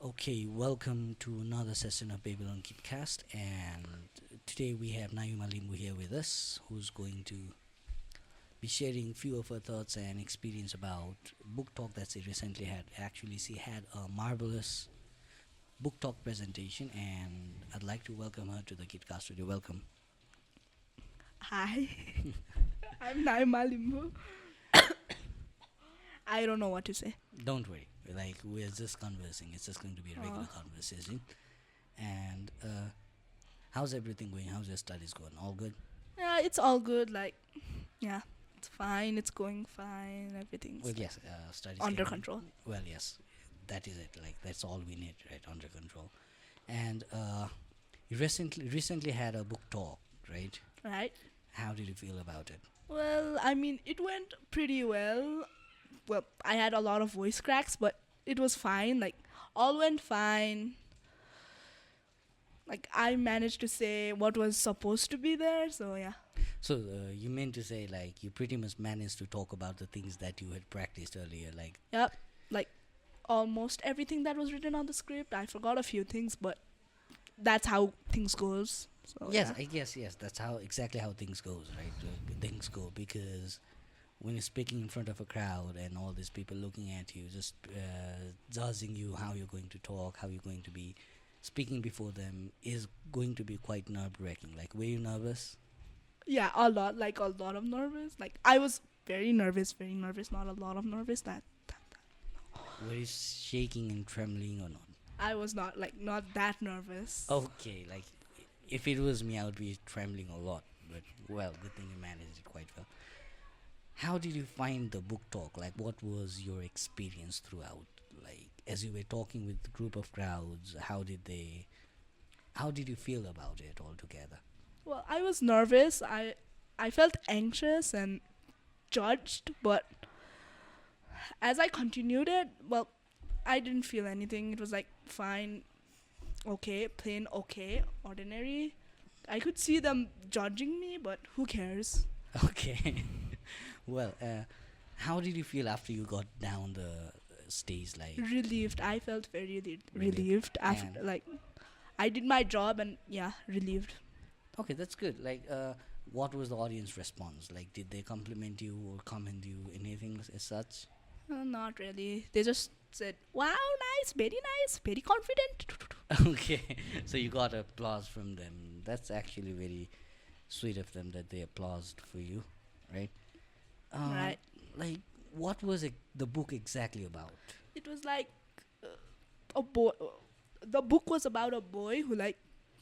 Okay, welcome to another session of Babylon Kidcast, and today we have Nayuma Limbu here with us, who's going to be sharing few of her thoughts and experience about book talk that she recently had. Actually, she had a marvelous book talk presentation, and I'd like to welcome her to the Kidcast studio. Welcome. Hi, I'm Nayuma Limbu. I don't know what to say. Don't worry, like we're just conversing. It's just going to be a regular Oh. conversation. And how's everything going? How's your studies going? All good? Yeah, it's all good. Yeah, it's fine. It's going fine. Everything's Well, yes, studies under can. control. Well, yes, that is it. Like that's all we need, right? Under control. And you recently had a book talk, right? Right? How did you feel about it? Well, I mean, it went pretty well. Well, I had a lot of voice cracks, but it was fine. All went fine. I managed to say what was supposed to be there, so yeah. So you meant to say like you pretty much managed to talk about the things that you had practiced earlier, like Yep. Like, almost everything that was written on the script. I forgot a few things, but that's how things goes. So yes, yeah. I guess yes, that's how exactly how things goes, right? Things go because when you're speaking in front of a crowd and all these people looking at you, just judging you, how you're going to talk, how you're going to be speaking before them is going to be quite nerve-wracking. Like, were you nervous? Yeah, a lot of nervous. I was very nervous, not a lot of nervous. Were you shaking and trembling or not? I was not that nervous. Okay, like if it was me, I would be trembling a lot. But well, good thing you managed it quite well. How did you find the book talk? Like, what was your experience throughout? Like, as you were talking with the group of crowds, how did you feel about it altogether? Well, I was nervous. I felt anxious and judged, but as I continued it, well, I didn't feel anything. It was like fine, okay, plain okay, ordinary. I could see them judging me, but who cares? Okay. Well, how did you feel after you got down the stage? Like, Relieved. I felt very really? relieved after And I did my job and yeah, relieved. okay, that's good. Like, what was the audience response? Like, did they compliment you or comment you anything as such? Not really. They just said, "Wow, nice, very confident." Okay, so you got applause from them. That's actually very sweet of them that they applauded for you, right? Um, Right. like, what was it, the book exactly about? It was like uh, a boy. The book was about a boy who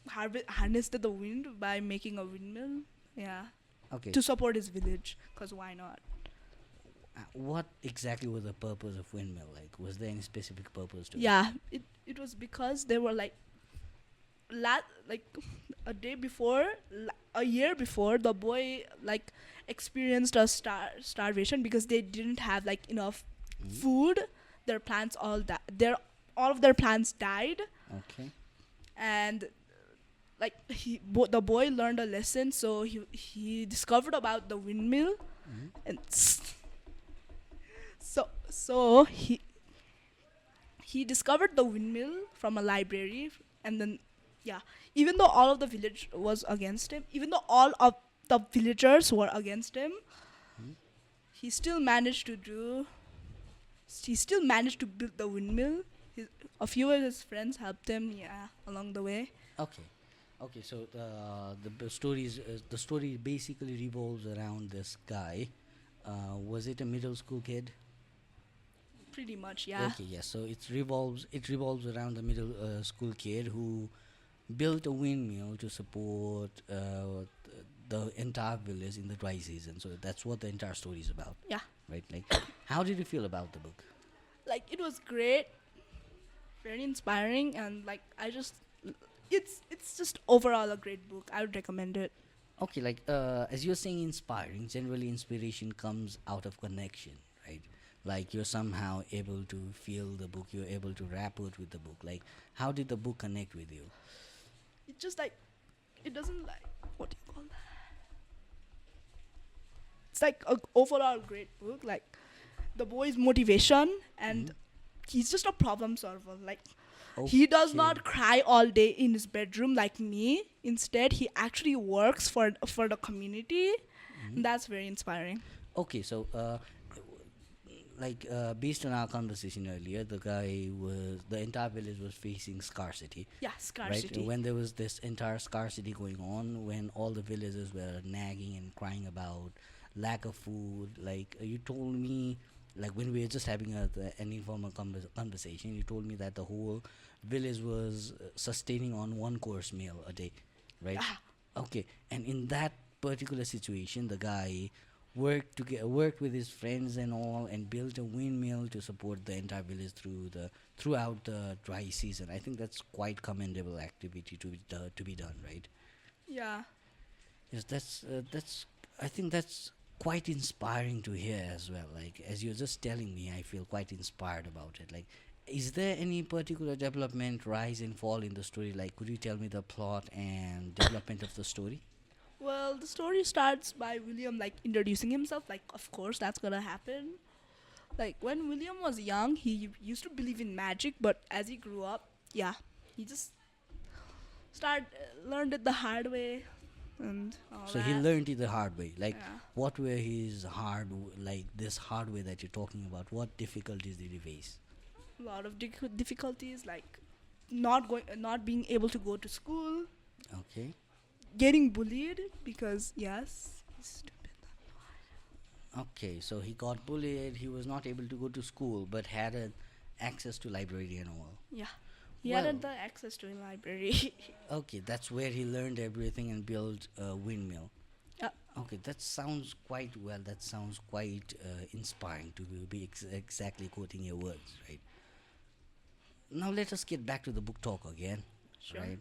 harnessed the wind by making a windmill. Yeah, Okay, to support his village. Cause why not? what exactly was the purpose of windmill? Like, was there any specific purpose to it? Yeah, it was because they were like a day before, a year before, the boy experienced a starvation because they didn't have enough Mhm. food. Their plants all of their plants died, Okay. and the boy learned a lesson. So he discovered about the windmill, Mhm. and so he discovered the windmill from a library, and then yeah, even though all of the village was against him, even though all of the villagers were against him, Mhm. he still managed to do he still managed to build the windmill. A few of his friends helped him, yeah, along the way. Okay. Okay, so the story basically revolves around this guy. Was it a middle school kid? Pretty much, yeah. Okay, yes. So it revolves around the middle school kid who built a windmill to support the entire village in the dry season. So that's what the entire story is about, Yeah. right? Like, how did you feel about the book? It was great, very inspiring, and it's just overall a great book. I would recommend it. Okay, like as you're saying, inspiring. Generally, inspiration comes out of connection, right? Like you're somehow able to feel the book. You're able to rapport with the book. Like, how did the book connect with you? It just it doesn't what do you call that? It's a overall great book. The boy's motivation, and Mhm. he's just a problem solver. He does Okay. not cry all day in his bedroom like me. Instead, he actually works for the community. Mhm. And that's very inspiring. Okay, so based on our conversation earlier, the entire village was facing scarcity, Yeah, right? scarcity. When there was this entire scarcity going on, when all the villagers were nagging and crying about lack of food, you told me, like when we were just having an informal conversation, you told me that the whole village was sustaining on one course meal a day, right? Yeah, Okay, and in that particular situation, the guy worked with his friends and all, and built a windmill to support the entire village throughout the dry season. I think that's quite commendable activity to be done, right? yeah. Yes, that's. I think that's quite inspiring to hear as well. Like as you're just telling me, I feel quite inspired about it. Like, is there any particular development, rise and fall in the story? Like, could you tell me the plot and development of the story? Well, the story starts by William like introducing himself. Like, of course, that's gonna happen. Like when William was young, he used to believe in magic, but as he grew up, yeah, he just learned it the hard way and all So he that. learned it the hard way. Like, Yeah, what were his like this hard way that you're talking about? What difficulties did he face? a lot of difficulties like not being able to go to school, Okay. getting bullied because yes, he's stupid. Okay. So he got bullied. He was not able to go to school, but had access to library and all. Yeah, he Well, hadn't the access to a library. okay. That's where he learned everything and built a windmill. Yeah. Okay, that sounds quite well. That sounds quite inspiring to be exactly quoting your words, right? Now let us get back to the book talk again, Sure. right?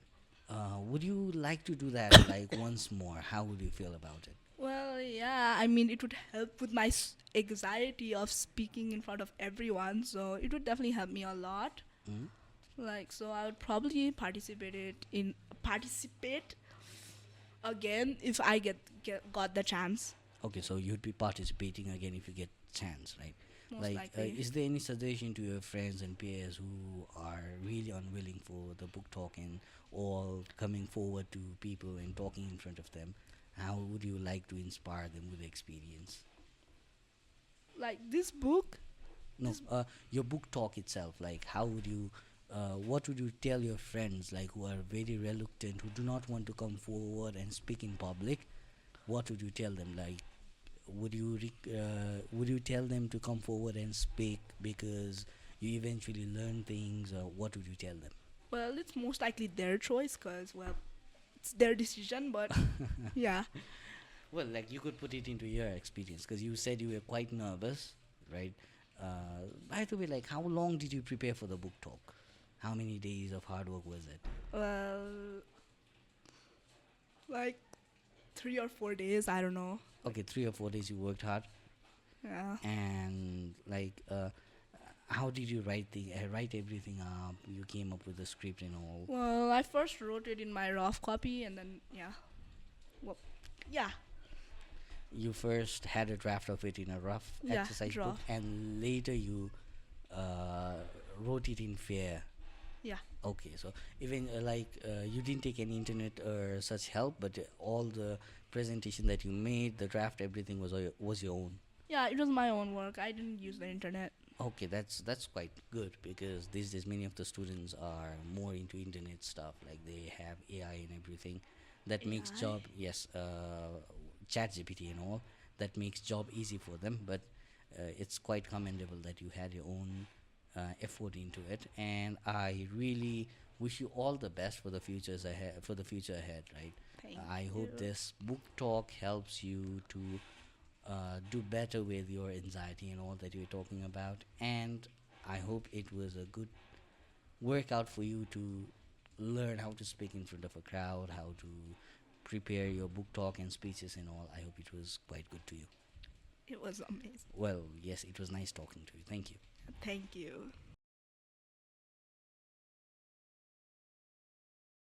Would you like to do that like once more? How would you feel about it? Well, yeah, I mean, it would help with my anxiety of speaking in front of everyone, so it would definitely help me a lot. Mm? Like, so I would probably participate again if I got the chance. Okay, so you'd be participating again if you get chance, right? Most likely. Is there any suggestion to your friends and peers who are really unwilling for the book talk and all coming forward to people and talking in front of them? How would you like to inspire them with the experience? Like this book, No, this your book talk itself. Like, what would you tell your friends, like who are very reluctant, who do not want to come forward and speak in public? What would you tell them? Like, would you tell them to come forward and speak because you eventually learn things, or what would you tell them? well, it's most likely their choice, cause well, it's their decision. But yeah, Well, like you could put it into your experience because you said you were quite nervous, right? By the way, like how long did you prepare for the book talk? How many days of hard work was it? well, like 3 or 4 days, I don't know. Okay, 3 or 4 days you worked hard, Yeah. and how did you write everything up? You came up with the script and all. Well, I first wrote it in my rough copy, and then yeah, well, yeah, You first had a draft of it in a rough yeah, exercise book, draft. and later you uh, wrote it in fair. Yeah, Okay, so even you didn't take any internet or such help, but all the presentation that you made, the draft, everything was your own. yeah. It was my own work. I didn't use the internet. Okay, that's quite good because these days many of the students are more into internet stuff. Like they have AI and everything, that makes AI. job, yes, chat GPT and all, that makes job easy for them. But it's quite commendable that you had your own effort into it, and I really wish you all the best for the future ahead, right? Thank I hope you. this book talk helps you to do better with your anxiety and all that you're talking about, and I hope it was a good workout for you to learn how to speak in front of a crowd, how to prepare your book talk and speeches and all. I hope it was quite good to you. It was amazing. Well, yes, it was nice talking to you. Thank you. Thank you.